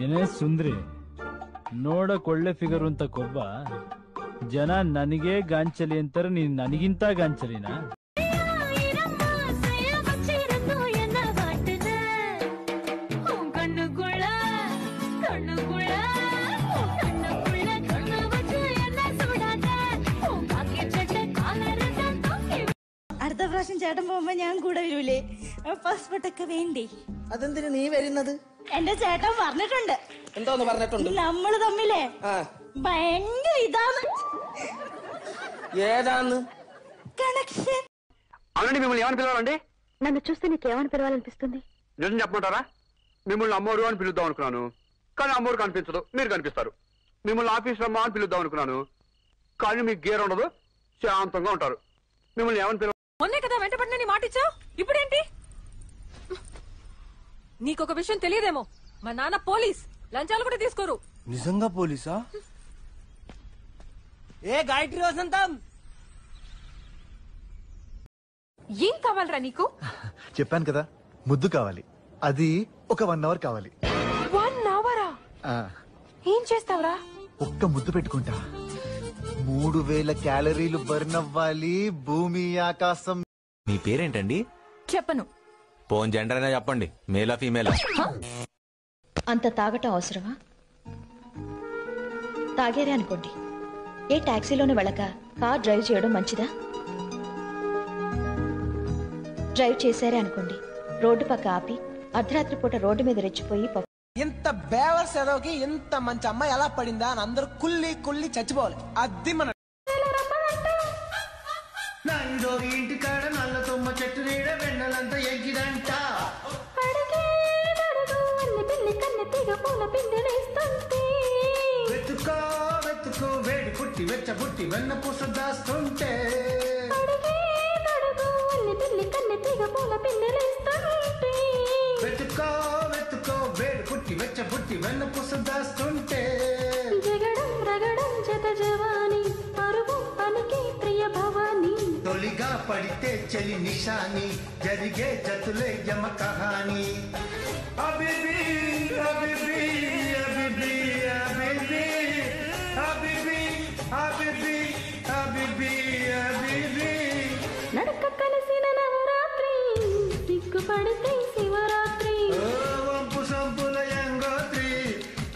ಏನೇ ಸುಂದ್ರಿ, ನೋಡಕ್ ಒಳ್ಳೆ ಫಿಗರ್ ಅಂತ ಕೊಬ್ಬ ಜನ ನನಗೆ ಗಾಂಚಲಿ ಅಂತಾರೆ, ನೀನ್ ನನಗಿಂತ ಗಾಂಚಲಿನಾ? അടുത്ത പ്രാവശ്യം ചേട്ടൻ പോകുമ്പോ ഞാൻ കൂടെ വരൂലേ? പാസ്പോർട്ടൊക്കെ വേണ്ടേ? അതെന്തിനു നീ വരുന്നത്? എന്റെ ചേട്ടൻ പറഞ്ഞിട്ടുണ്ട്. എന്തോന്ന് പറഞ്ഞിട്ടുണ്ട്? നമ്മള് തമ്മിലേ ഭയങ്കര ഇതാണ്. ఏదాన్ని కనెక్షన్. అవునండి, మిమ్మల్ని ఏమని పిలవాలండి? నన్ను చూస్తే నీకేమని పిలవాలనిపిస్తుంది? నిజం చెప్పమంటారా? మిమ్మల్ని అమ్మోరు అని పిలుద్దాం అనుకున్నాను, కానీ అమ్మోరు కనిపించదు, మీరు కనిపిస్తారు. మిమ్మల్ని ఆఫీస్ రమ్మా అని పిలుద్దాం అనుకున్నాను, కానీ మీకు గేర్ ఉండదు, శాంతంగా ఉంటారు. మిమ్మల్ని ఏమని పిలవ? మొన్నే కదా వెంటబడినని మాటిచ్చావు, ఇప్పుడేంటి? నీకొక విషయం తెలియదేమో, మా నాన్న పోలీస్, లంచాలు కూడా తీసుకోరు. నిజంగా పోలీసా? ఏ గాయత్రి వసంతం, ఏం కావాలరా నీకు? చెప్పాను కదా, ముద్దు కావాలి. అది ఒక 1 అవర్ కావాలి. 1 అవరా? ఏం చేస్తావురా? ఒక్క ముద్దు పెట్టుకుంటా. 3000 క్యాలరీలు బర్న్ అవ్వాలి. భూమి ఆకాశం. మీ పేరేంటండి? చెప్పను. పోన్ జెండర్ అయినా చెప్పండి, మేలా ఫీమేలా? అంత తాగటం అవసరమా? తాగారే అనుకోండి, ఏ టాక్సీలోనే వెళ్ళక కార్ డ్రైవ్ చేయడం మంచిదా? డ్రైవ్ చేశారే అనుకోండి, రోడ్డు పక్క ఆపి అర్ధరాత్రి పూట రోడ్డు మీద రెచ్చిపోయి ఇంత బేవర్స్ ఎదోకి ఇంత మంచి అమ్మాయి ఎలా పడిందా అని అందరూ కుల్లి కుల్లి చచ్చిపోవాలి. అది మన ఇంటి కాడ నల్ల తుమ్మ చెట్టు నీడ వెన్నెలంతా ఎగిరంట. వెతుకో వెతుకో వేడి పుట్టి వెచ్చ పుట్టి వెన్న పూస దాస్తుంటే, వెతుకో వెతుకో వేడి పుట్టి వెచ్చ పుట్టి వెన్న పూస దాస్తుంటే, తొలిగా పడితే చెలి నిషాని, జరిగే జతులే యమ కహాని. అబిబి అబిబి అబిబి అబిబి అబిబి అబిబి అబిబి అబిబి. నడక కలిసిన నవరాత్రి, సిగ్గుపడితే శివరాత్రి. వంపు సంపుల యంగోత్రి,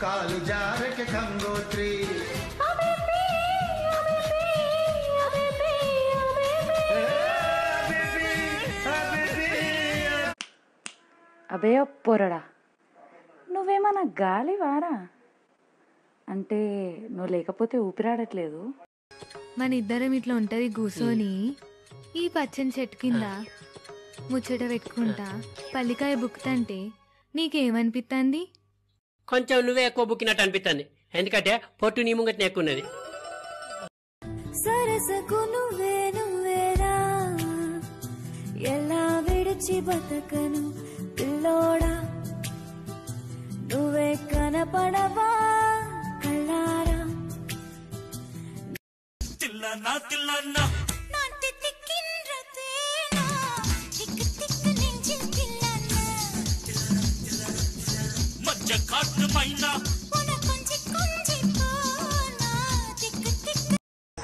కాలు జారక గంగోత్రి. అబే పొరడా, నువ్వేమన్నా గాలి వారా? అంటే నువ్వు లేకపోతే ఊపిరాడట్లేదు. మన ఇద్దరం ఇట్లా ఉంటది కూసోని ఈ పచ్చని చెట్టు కింద ముచ్చట పెట్టుకుంటా పల్లికాయ బుక్కుతంటే నీకేమనిపిస్తుంది? కొంచెం నువ్వే ఎక్కువ బుక్కినట్టు అనిపిస్తుంది, ఎందుకంటే పొట్టు నీ ముంగట్ని ఎక్కువ ఉన్నది. సరసకు నువ్వే నువ్వేరా, ఎలా విడిచి బతకను పిల్లోడా, నువ్వే కనపడవా కళ్ళారా. తిల్లనా తిల్లనా మధ్య కాటుమైనా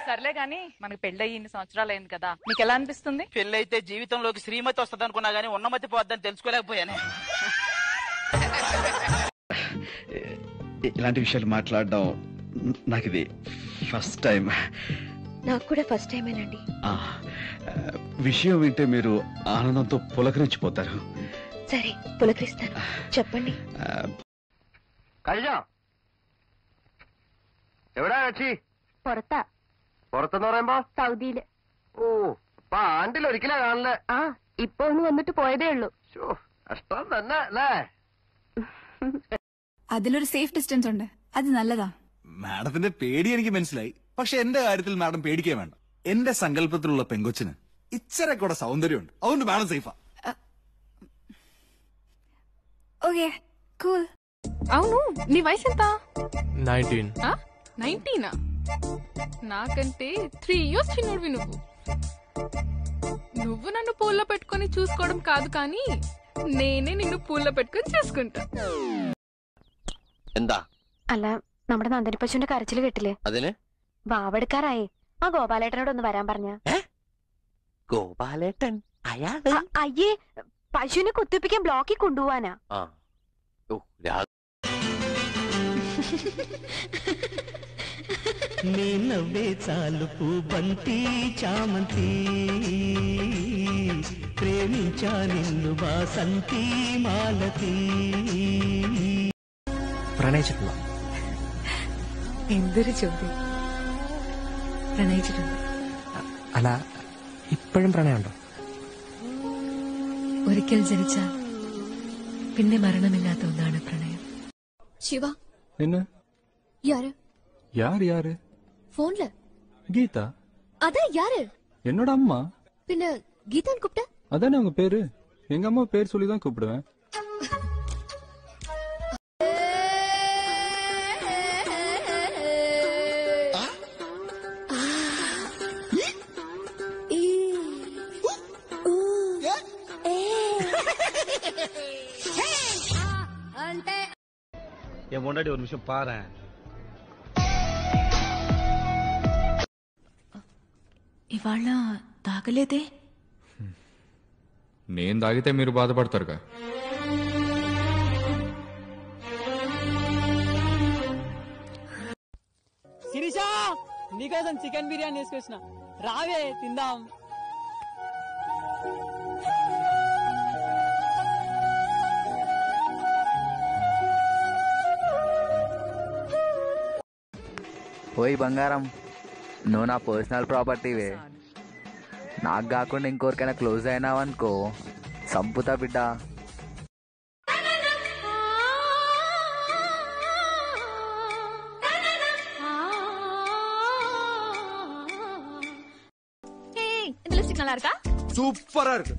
సర్లే గాని, మనకి పెళ్ళయి ఇన్ని సంవత్సరాలు అయింది కదా, మీకు ఎలా అనిపిస్తుంది? పెళ్ళైతే జీవితంలోకి శ్రీమతి వస్తుంది అనుకున్నా గానీ ఉన్నమతి పోద్దని తెలుసుకోలేకపోయానే. ఇలాంటి విషయాలు మాట్లాడడం నాకు ఇది ఫస్ట్ టైం. నాకు కూడా ఫస్ట్ టైమేనండి. విషయం వింటే మీరు ఆనందంతో పులకరించిపోతారు. సరే పులకరిస్తాను, చెప్పండి. കഴിഞ്ഞോ? എവിടാ കക്ഷി? പുറത്തെന്ന് പറയുമ്പോ സൗദിയില്. ഓ, അപ്പൊ ആണ്ടിലൊരിക്കലാ കാണല്ലേ? ഇപ്പൊ ഒന്ന് വന്നിട്ട് പോയതേ ഉള്ളൂ. കഷ്ടം തന്നെ അല്ലേ? അതിലൊരു സേഫ് ഡിസ്റ്റൻസ് ഉണ്ട്, അത് നല്ലതാ. മാഡത്തിന്റെ പേടി എനിക്ക് മനസ്സിലായി, പക്ഷെ എന്റെ കാര്യത്തിൽ മാഡം പേടിക്കാൻ വേണ്ട. എന്റെ സങ്കല്പത്തിലുള്ള പെങ്കൊച്ചിന് ഇച്ചരെ കൂടെ സൗന്ദര്യമുണ്ട്, അതുകൊണ്ട് മാഡം സേഫാ. Okay cool. అవును, నీ వయసు ఎంత? 19. 19? నాకంటే 3 years చిన్నోడివి నువ్వు. నువ్వు నన్ను పూల్లో పెట్టుకుని చూసుకోవడం కాదు, కానీ నేనే నిన్ను పూల్లో పెట్టుకుని చూసుకుంటా. എന്താ? അല്ല, നമ്മുടെ നന്ദന പശുവിന്റെ കരച്ചില് കേട്ടില്ലേ? അതിന് വാവെടുക്കാറായി. ആ ഗോപാലേട്ടനോട് ഒന്ന് വരാൻ പറഞ്ഞ. ഗോപാലേട്ടൻ? അയാള്? അയ്യേ, പശുവിനെ കുത്തിപ്പിക്കാൻ ബ്ലോക്കിൽ കൊണ്ടുപോവാനാ. నీ నవ్వే చాలు పూబంతి చామంతి ప్రేమించా నిన్ను వాసంతి మాలతి. പ്രണയിച്ചിട്ടുണ്ടോ? എന്തൊരു ചോദ്യം. പ്രണയിച്ചിട്ടുണ്ട്. അല്ല, ഇപ്പോഴും പ്രണയമുണ്ടോ? ഒരിക്കൽ ജനിച്ച പിന്നെ മരണമില്ലാത്ത ഒന്നാണ് പ്രണയം. ശിവ, என்ன யாரு? யார் யாரு? போன்ல கீதா. அதான் யாரு? என்னோட அம்மா. பின்ன கீதான் கூப்பிட்ட? அதானே உங்க பேரு. எங்க அம்மா பேர் சொல்லி தான் கூப்பிடுவேன். என் முன்னாடி ஒரு நிமிஷம் பாரு. ఇవాళ తాగలేదే. నేను తాగితే మీరు బాధపడతారుగా. శిరీష, నీకోసం చికెన్ బిర్యానీ వేసుకొచ్చిన, రావే తిందాం. ఓయ్ బంగారం, నువ్వు నా పర్సనల్ ప్రాపర్టీవే. నాకు కాకుండా ఇంకోరికైనా క్లోజ్ అయినావనుకో సంపుతా బిడ్డ. இந்த லிப்ஸ்டிக் நல்லா இருக்கா? சூப்பரா இருக்கு.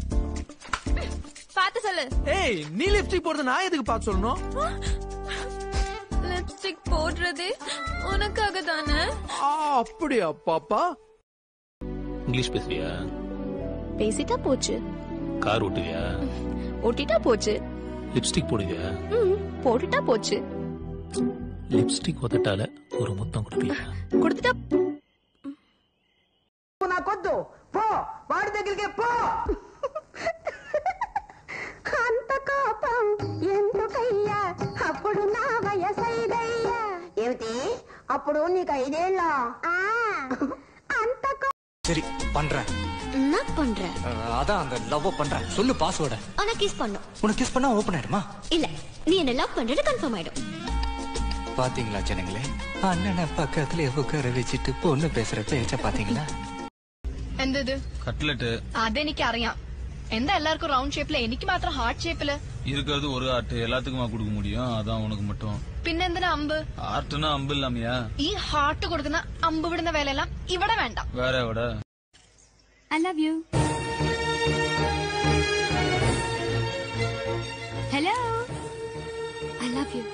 பாத்து சொல்லு. ஏய், நீ லிப்ஸ்டிக் போடுறது நான் எதுக்கு பார்த்து சொல்லணும்? லிப்ஸ்டிக் போடுறதே உனக்காக தானே. அப்படியா பாப்பா? இங்கிலீஷ் பேசுறியா? பேசிட்டா போச்சு. கார் ஓட்டுவியா? ஓட்டிட்டா போச்சு. லிப்ஸ்டிக் போடுவியா? போட்டுட்டா போச்சு. లిప్స్టిక్ వదటాల ஒரு మొత్తం கொடுப்பியா? கொடுத்துட்டா. నాకొద్దు, పో వాడి దగ్గరికి పో. అంత కోపం ఎందుకయ్యా, అప్పుడు నా వయసైదయ్యా. ఏమిటి, అప్పుడు నీకు 5 ఏళ్ళ? అంత சரி பண்றேன். என்ன பண்ற? அதான் அந்த லவ் பண்றேன். சொல்லு பாஸ்வேர்ட. ஆனா கிஸ் பண்ணு. உனக்கு கிஸ் பண்ணா ஓபன் ஆயிடுமா? இல்ல, நீ என்ன லவ் பண்றது கன்ஃபார்ம் ஆயிடும். பாத்தீங்களா ஜனங்களே, அண்ணனை பக்கத்துல உட்கார வச்சுட்டு பொண்ணு பேசுற பேச்ச பாத்தீங்களா? എന്തത്? കട്ട്ലറ്റ്. അതെനിക്കറിയാം. എന്താ എല്ലാവർക്കും റൗണ്ട് ഷേപ്പില്, എനിക്ക് മാത്രം ഹാർട്ട് ഷേപ്പില്? இருக்கிறது ஒரு ஆர்ட், எல்லாத்துக்குமா கொடுக்க முடியும், அதான் உனக்கு மட்டும். പിന്നെന്തിനാ അമ്പ്? ആർട്ട്னா അമ്പ് ഇല്ലാമയാ? ഈ ഹാർട്ട് കൊടുക്കുന്ന അമ്പ് വിടുന്ന വേലയെല്ലാം ഇവിടെ വേണ്ട. വേറെ എവിടെ? I love you. Hello. I love you.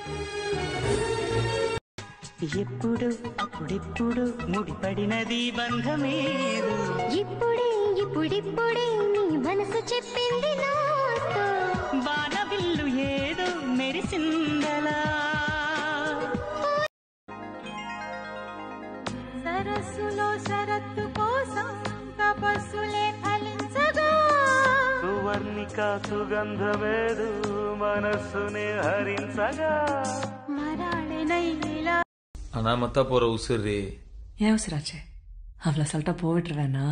ఎప్పుడు అప్పుడెప్పుడు ముడిపడినది బంధమేదు. ఇప్పుడే ఇప్పుడిప్పుడే నీ మనసు చెప్పింది నాతో. బాణబిల్లు ఏదో మెరిసిందలా. సరస్సులో శరత్తు కోసం తపస్సులే ఫలించగా. సువర్ణిక సుగంధమేదు మనస్సునే హరించగా. மராளனை ஆனா மத்தா போற உசுரி. ஏன் உசுராச்சே? அவ்வளவு சொல்லிட்டா போவிட்டுருவேனா?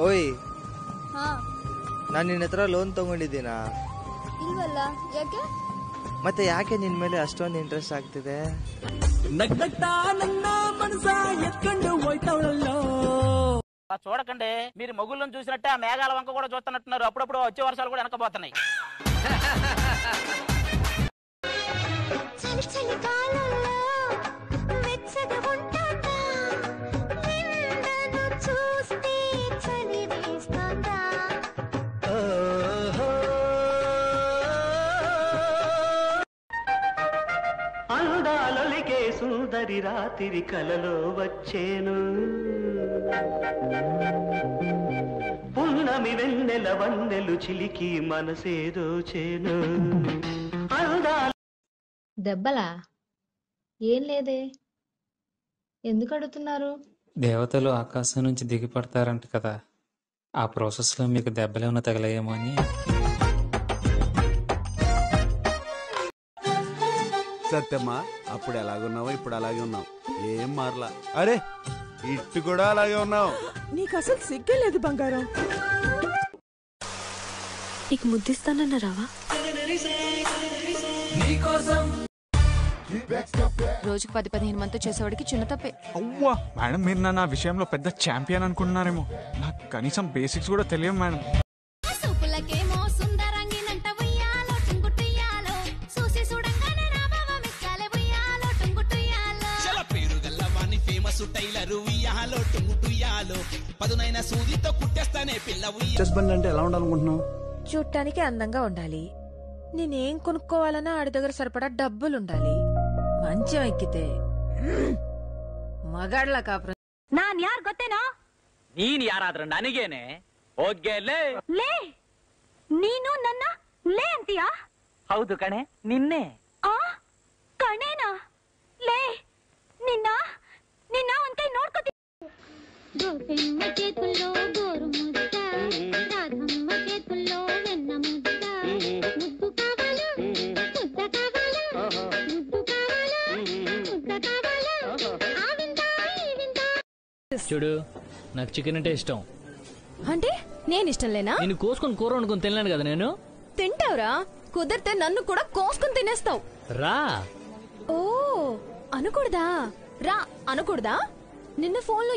ಓಯ್, ನಾನು ನಿನ್ನ ಹತ್ರ ಲೋನ್ ತಗೊಂಡಿದ್ದೀನಾ? ಇಲ್ವಲ್ಲ, ಯಾಕೆ? ಮತ್ತೆ ಯಾಕೆ ನಿನ್ ಮೇಲೆ ಅಷ್ಟೊಂದು ಇಂಟ್ರೆಸ್ಟ್ ಆಗ್ತಿದೆ? నగ్గట్టా నన్న మనస ఎక్కండు పోయితవల్లో. చూడకండి, మీరు మొగుళ్ళను చూసినట్టే ఆ మేఘాల వంక కూడా చూస్తున్నట్టున్నారు. అప్పుడప్పుడు వచ్చే వర్షాలు కూడా వెనకపోతున్నాయి. చలి చలి కాలంలో వెచ్చగా ఉంటాడా, నిన్నను చూస్తే చలి వేస్తుందా. అందాలొలికే సుందరి రాత్రి కలలో వచ్చేను. పున్నమి వెన్నెల వన్నెలు చిలికి మనసేదో చేను. అందాల దెబ్బలా? ఏం లేదే. ఎందుకు అడుగుతున్నారు? దేవతలు ఆకాశం నుంచి దిగి పడతారంట కదా, ఆ ప్రాసెస్లో మీకు దెబ్బలేమన్నా తగలేమో అని. సత్యమ్మా, అప్పుడు ఎలాగున్నావో ఇప్పుడు అలాగే ఉన్నావు, ఏం మారలా. అరే ఇట్టు కూడా అలాగే ఉన్నావు. నీకు అసలు సిగ్గే లేదు బంగారం. నీకు ముద్దిస్తానన్న రావా? రోజుకు 10-15 మంది చేసేవాడికి చిన్న తప్పే. అవ్వా మేడం, మీరు నా విషయంలో పెద్ద ఛాంపియన్ అనుకుంటున్నారేమో. నాకు కనీసం బేసిక్స్ కూడా తెలియదు మేడం. హస్బెండ్ అంటే ఎలా ఉండాలనుకుంటున్నావు? చూడటానికి అందంగా ఉండాలి. నేనేం కొనుక్కోవాలన్నా ఆడి దగ్గర సరిపడా డబ్బులుండాలి. మంచం ఎక్కితే ಮಗಳ ಕಾಪ್ರ ನಾನ್ ಯಾರ್ ಗೊತ್ತೇನೋ? ನೀನ್ ಯಾರಾದ್ರೂ ನನಗೇನೆ ಹೋಗ್ಗೆ ಲೇ ನೀನು ನನ್ನ ಲೇ ಅಂತೀಯಾ? ಹೌದು ಕಣೆ, ನಿನ್ನೆ. ಆ ಕಣೇನಾ? ಲೇ ನಿನ್ನ ನಿನ್ನ ಒಂದ್ ಕೈ ನೋಡ್ಕೋತಿ. గోపెమ్మ చేతుల్లో గోరు ముద్ద, రాధమ్మ చేతుల్లో వెన్న ముద్ద. ముద్దు కావాలా ముద్ద కావాలా, ముద్దు కావాలా ముద్ద కావాలా, ఆ వింత ఈ వింత. చూడు, నాకు చికెన్ అంటే ఇష్టం. అంటే నేను ఇష్టం లేనా? నేను కోసుకొని కూర వండుకొని తినలేను కదా. నేను తింటావురా, కుదిరితే నన్ను కూడా కోసుకొని తినేస్తావు. రా. ఓ అనకూడదా? రా అనకూడదా? ನಿನ್ನ ಫೋನ್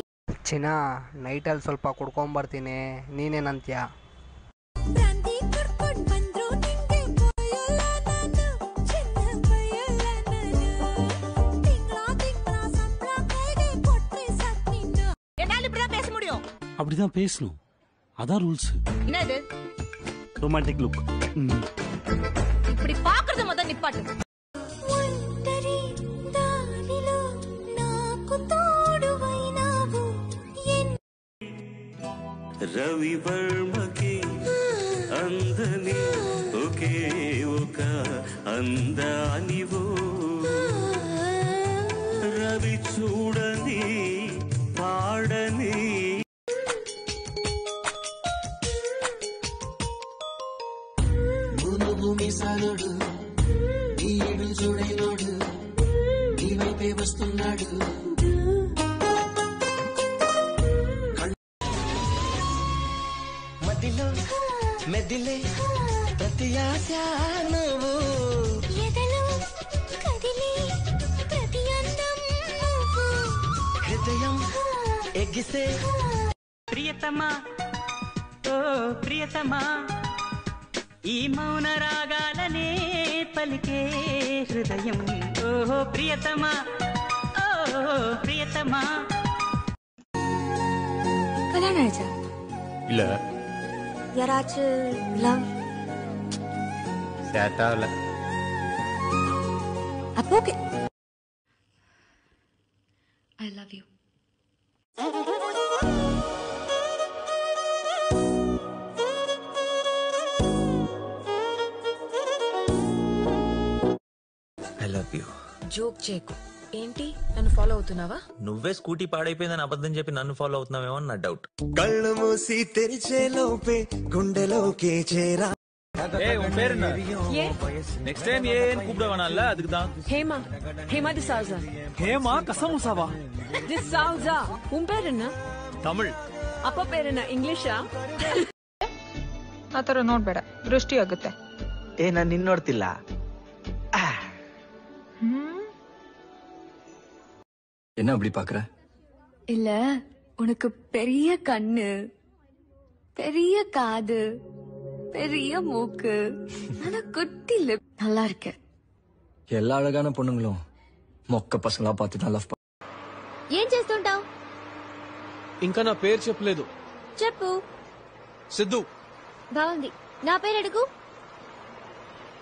ಚಿನ್ನ ನೈಟಲ್ಲಿ ಸ್ವಲ್ಪ ಕುಡ್ಕೊಂಬರ್ತೀನಿ, ನೀನೇನಂತ್ಯಾ? அப்படிதான் பேசணும், அதான் ரூல்ஸ். என்னது ரொமான்டிக் லுக். இப்படி பாக்குறது முத நிப்பாட்டு. రవి వర్మకి అందని ఒకే ఒక అందానివో, రవి చూడని పాడని. భూమి సాలుడు నీడు చూడైనోడు నీ వైపే వస్తున్నాడు. మదిలో మెదిలే ప్రతి ఆశ నువ్వు, ఎదలో కదిలే ప్రతి అందం నువ్వు, హృదయం ఎగిసే ప్రియతమా ఓ ప్రియతమా, ఈ మౌన రాగాలనే పలికే హృదయం. ఓ ప్రియతమా ఓ ప్రియతమా. கல்யாணம் ஆயிடுச்சா? இல்ல. யாராச்சும் லவ் செட் ஆகல. அப்போ okay. I love you. I love you. Joke చేకు. ఏంటి నన్ను ఫాలో అవుతున్నావా? నువ్వే స్కూటీ పాడైపోయిందని అబద్ధం చెప్పి నన్ను ఫాలో అవుతున్నావేమో అని నా డౌట్. కళ్ళు మూసి తెరిచే లోపే గుండెలోకి చేరా. நெக்ஸ்ட் டைம் ஏன் கூப்பிட வேணாம்ல, அதுக்கு தான். ஹேமா ஹேமா தி சால்சா. ஹேமா கசமுசாவா? தி சால்சா. உன் பேர் என்ன? தமிழ். ಅಪ್ಪ ಪೇರೇನ ಇಂಗ್ಲಿಷಾ? ಆ ಥರ ನೋಡ್ಬೇಡ, ದೃಷ್ಟಿ ಆಗುತ್ತೆ. ನಾನು ನಿನ್ನ ನೋಡ್ತಿಲ್ಲ. என்ன அப்படி பாக்குற? இல்ல, உனக்கு பெரிய கண்ணு, பெரிய காது, பெரிய மூக்கு, ஆனா குட்டி லிப். நல்லா இருக்கு. எல்லா அழகான பொண்ணுங்களும் మొక్క పసలా பார்த்து தான் లవ్. ఏం చేస్తుంటావు? ఇంకా నా పేరు చెప్పలేదు. చెప్పు. సిద్ధు. బాగుంది. నా పేరు అడుగు.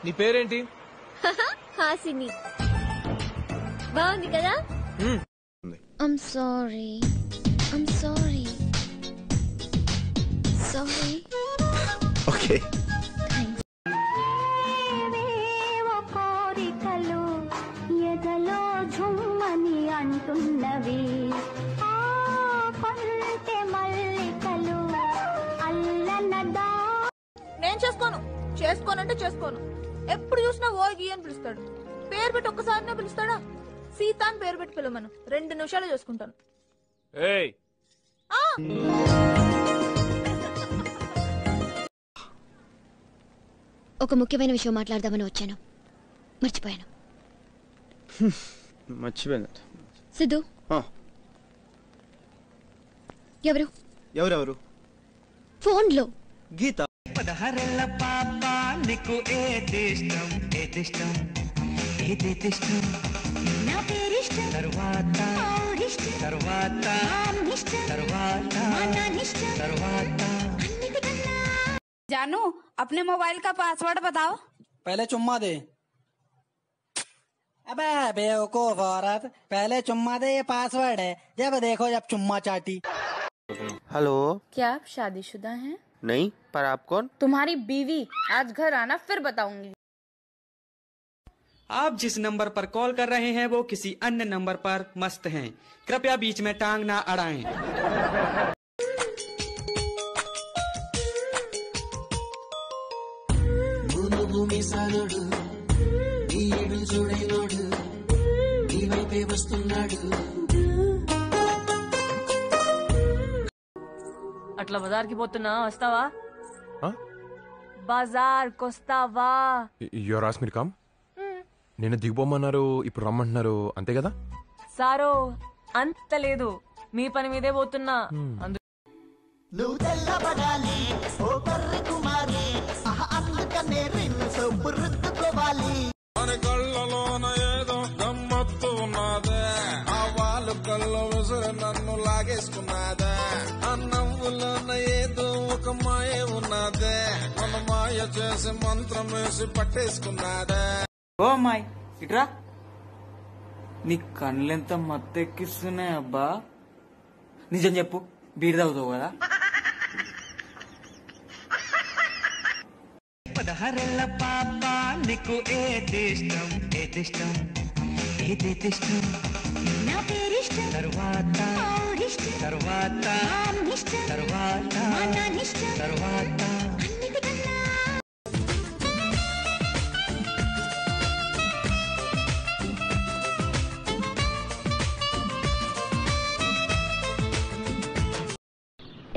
నీ పేరేంటి? హాసిని. బాగుంది కదా? I'm sorry. I'm sorry. Sorry. Okay. కోరికలు ఎదలో ఝుమ్మని అంటున్నవి ఆ కొంటె మల్లికలు అల్లనదా. నేను చేసుకోనంటే చేసుకోను. ఎప్పుడు చూసినా ఓ గీ అని పిలుస్తాడు. పేరు పెట్టి ఒక్కసారినే పిలుస్తాడా? సీత అని పేరు పెట్టి పిలవమను. 2 నిమిషాలు చేసుకుంటాను. ఒక ముఖ్యమైన విషయం మాట్లాడదామని వచ్చాను, మర్చిపోయాను. సిద్ధు ఎవరెవరు? ఫోన్లో గీత. 16 పాప నీకు ఏదిష్టం ఏదిష్టం ఏదిష్టం? నా పేరిష్టం, తర్వాత ఇష్టం, తర్వాత తర్వాత తర్వాత. जानू अपने मोबाइल का पासवर्ड बताओ। पहले चुम्मा दे। अबे बेवकूफ औरत, पहले चुम्मा दे, ये पासवर्ड है। जब देखो जब चुम्मा चाटी। हेलो, क्या आप शादीशुदा हैं? नहीं, पर आप कौन? तुम्हारी बीवी। आज घर आना फिर बताऊंगी। आप जिस नंबर पर कॉल कर रहे हैं वो किसी अन्य नंबर पर मस्त हैं। कृपया बीच में टांग ना अड़ाएं। భూమి సానుడు నీడు చూడైనోడు నీ వైపే వస్తున్నాడు. అట్లా బజార్కి పోతున్నా, వస్తావా? బజార్ కొస్తావా? Your ask me to come. నేను దిగిపోమన్నారు, ఇప్పుడు రమ్మంటున్నారు, అంతే కదా? సారో అంత లేదు, మీ పని మీదే పోతున్నా. నువ్వు తెల్లబడాలి ఓ కర్రి కుమారి, అందుకనే రిన్ను సొప్పు రుద్దుకోవాలి. మన కళ్ళలోన ఏదో గమ్మత్తు ఉన్నదే, ఆ వాళ్ళు కళ్ళు విసురు నన్ను లాగేసుకున్నదే, ఆ నవ్వులోన ఏదో ఒక మాయ ఉన్నదే, మన మాయ చేసి మంత్రం వేసి పట్టేసుకున్నదే. ఓ అమ్మాయి ఇట్రా, నీ కళ్ళెంత మత్తెక్కిస్తున్నాయి అబ్బా. నిజం చెప్పు, బీడి తాగుతావు కదా? 16 పాప నీకు ఏదిష్టం ఏదిష్టం ఏదిష్టం? నా పేరిష్టం, తర్వాత ఇష్టం, తర్వాత తర్వాత తర్వాత.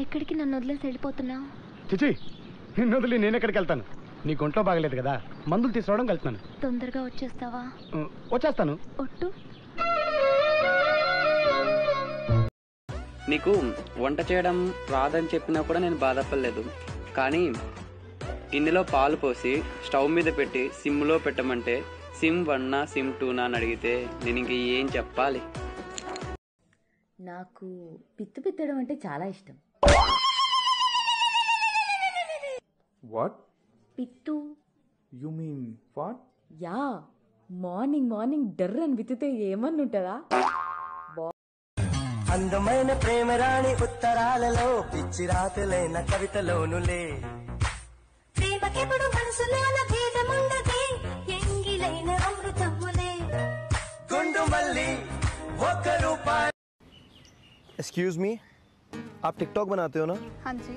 ఎక్కడికి నన్ను వదిలేసి వెళ్ళిపోతున్నావు? చిచి, నిన్ను వదిలి నేను ఎక్కడికి వెళ్తాను? నీ ఒంట్లో బాగలేదు కదా, మందులు తీసుకురావడం వెళ్తున్నాను. తొందరగా వచ్చేస్తావా? వచ్చేస్తాను. ఒట్టు. నీకు వంట చేయడం రాదని చెప్పినా కూడా నేను బాధపడలేదు, కానీ గిన్నెలో పాలు పోసి స్టవ్ మీద పెట్టి సిమ్లో పెట్టమంటే సిమ్ 1 సిమ్ 2 అని అడిగితే నేను ఇంక ఏం చెప్పాలి? నాకు పిత్తు పిత్తడం అంటే చాలా ఇష్టం. వాట్? పిత్తు. You mean what? Yeah, morning డర్ అని విత్తితే ఏమన్నా ఉంటుందా? అందమైన ప్రేమ రాణి ఉత్తరాలలో పిచ్చి రాతలైన కవితలోనులే, ప్రేమకెప్పుడు మనసులోన భేదముండదే, ఎంగిలైన అమృతములే. గుండు మల్లి 1 రూపాయి. एक्सक्यूज मी, आप टिकटॉक बनाते हो ना? हाँ जी।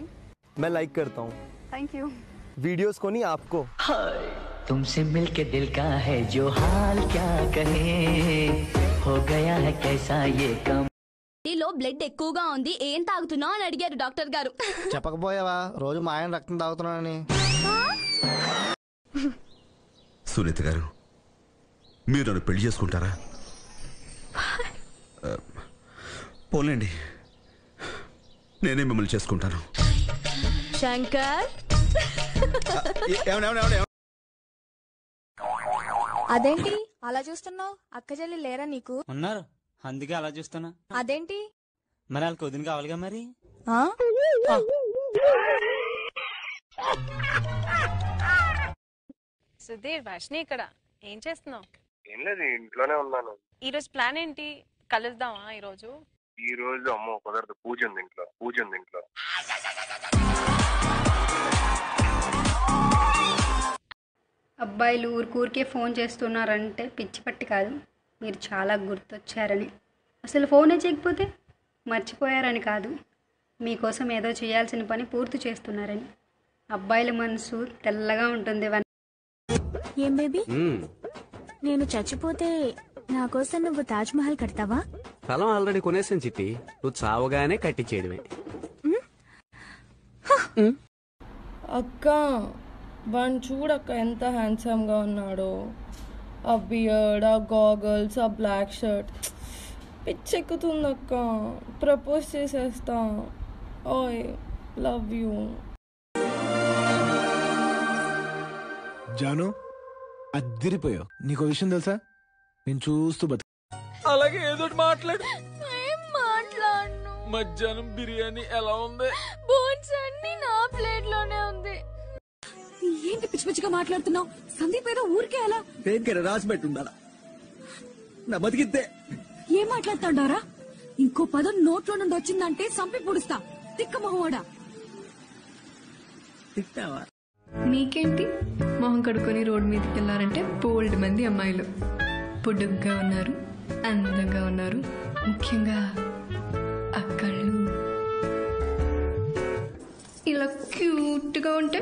मैं लाइक करता हूँ। Thank you. वीडियोस को नहीं, आपको। तुमसे मिलके दिल का है जो हाल क्या कहे, हो गया है कैसा ये कम. లో బ్లడ్ ఎక్కువగా ఉంది, ఏం తాగుతున్నావు అని అడిగారు డాక్టర్ గారు. చెప్పకపోయావా రోజు మా ఆయన రక్తం తాగుతున్నానని? సునీత గారు, మీరు నన్ను పెళ్లి చేసుకుంటారా? పోలేండి, నేనే మిమ్మల్ని చేసుకుంటాను. శంకర్, అదేంటి అలా చూస్తున్నావు? అక్క చెల్లి లేరా నీకు? ఉన్నారు, అందుకే అలా చూస్తున్నా. అదేంటి? మరి వాళ్ళకి వదిన కావాలిగా మరి. సుధీర్, వర్షిని ఇక్కడ. ఏం చేస్తున్నావు? ఏం లేదు, ఇంట్లోనే ఉన్నాను. ఈరోజు ప్లాన్ ఏంటి? కలుద్దామా ఈరోజు? ఈ రోజు అమ్మో కుదరదు, పూజ ఉంది ఇంట్లో. అబ్బాయిలు ఊరికే ఫోన్ చేస్తున్నారంటే పిచ్చి పట్టి కాదు, మీరు చాలా గుర్తొచ్చారని. అసలు ఫోనే చేయకపోతే మర్చిపోయారని కాదు, మీకోసం ఏదో చేయాల్సిన పని పూర్తి చేస్తున్నారని. అబ్బాయిల మనసు తెల్లగా ఉంటుంది. ఏం బేబీ, నేను చచ్చిపోతే నా కోసం నువ్వు తాజ్ మహల్ కడతావా? స్థలం ఆల్రెడీ కొనేసాను చిట్టి, నువ్వు చావగానే కట్టించేయడమే. అక్క వాణ్ణి చూడక్క ఎంత హ్యాండ్సమ్ గా ఉన్నాడో. ఆ బియర్డ్, ఆ గాగల్స్, ఆ బ్లాక్ షర్ట్ పిచ్చెక్కుతుందక్క. ప్రపోజ్ చేసేస్తా. ఓయ్ లవ్ యూ. జాను అద్దిరిపోయావు. నీకు విషయం తెలుసా? నేను చూస్తూ బతు. అలాగే ఏదో మాట్లాడు. మాట్లాడను. మధ్యాహ్నం బిర్యానీ ఎలా ఉంది? బోన్స్ అన్ని నా ప్లేట్ లోనే ఉంది. ఏంటి పిచ్చి పిచ్చిగా మాట్లాడుతున్నావు? సందీప్ ఏదో ఊరికే అలా దేనికైనా రాసి పెట్టుండాలా? నా బతికిద్దే. ఏం మాట్లాడుతాడారా? ఇంకో పదం నోట్లో నుండి వచ్చిందంటే సంపి పొడుస్తా. తిక్క మొహవాడా. తిట్టావా? మీకేంటి, మొహం కడుక్కొని రోడ్ మీదకి వెళ్ళారంటే బోల్డ్ మంది అమ్మాయిలు పొడుగ్గా ఉన్నారు, అందంగా ఉన్నారు, ముఖ్యంగా ఆ కళ్ళు ఇలా క్యూట్ గా ఉంటే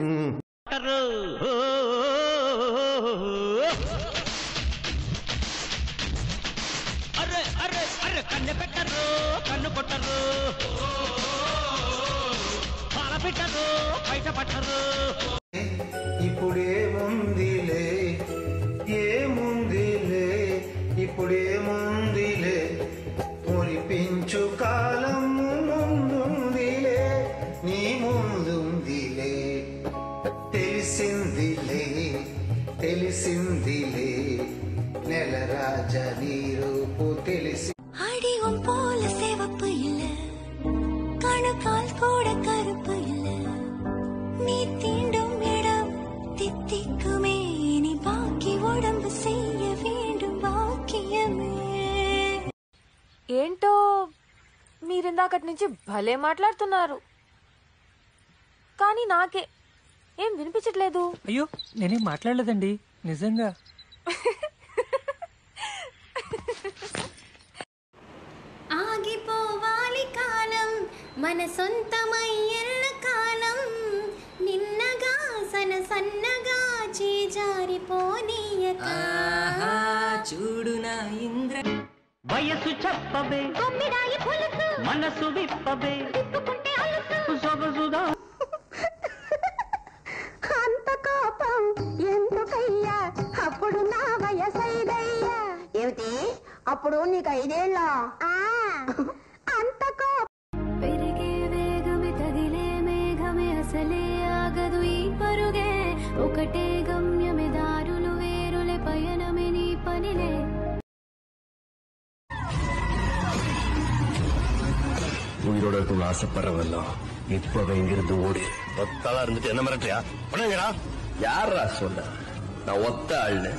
కన్ను పెట్టరు, కన్ను కొట్టరు, పాల పెట్టరు, బయట పట్టరు. ఇప్పుడేముందిలే, ఏముందిలే, ఇప్పుడేముందిలే, మురిపించు కాలం ముందుందిలే, నీ ముందుందిలే. తెలిసిందిలే, తెలిసిందిలే, నెల రాజ నీ రూపు తెలిసి. அடி உன் போல சேவப்பு இல்ல, கணுக்கால் கூட கருப்பு இல்ல, நீ தீண்டும் இடம் தித்திக்குமே, நீ பாக்கி உடம்பு செய்ய வேண்டும் பாக்கியமே. ఏంటో మీరిందాకటి నుంచి భలే మాట్లాడుతున్నారు, కానీ నాకే ఏం వినిపించట్లేదు. అయ్యో నేనేం మాట్లాడలేదండి నిజంగా. ఆగిపోవాలి కాలం, మన సొంతమయ్యన్న కాలం, నిన్నగా సన్నగా చేజారిపోనీయక. చూడు నా ఇంద్ర వయసు చెప్పబే, కొమ్మిరాయి పులుసు, మనసు విప్పబే, తిప్పుకుంటే అలుసు, సొగసుదా. అంత కోపం ఎందుకయ్యా, అప్పుడు నా వయసైదయ్యా. ఏమిటి అప్పుడు నీకు 5 ఏళ్ళ? అంత కోపం. పెరిగే వేగమే తగిలే మేఘమే, అసలే ఆగదు ఈ పరుగే, ఒకటే గమ్యమే దారులు వేరులే, పయనమే నీ పనిలే. உயிரோட ஆசைப்படுறவല്ലോ இப்பவே இங்கிருந்து ஓடி. ஒத்தாளா இருந்துட்டு என்ன மிரட்டியா? யாரா சொன்ன? நான் ஒத்த ஆள்னு.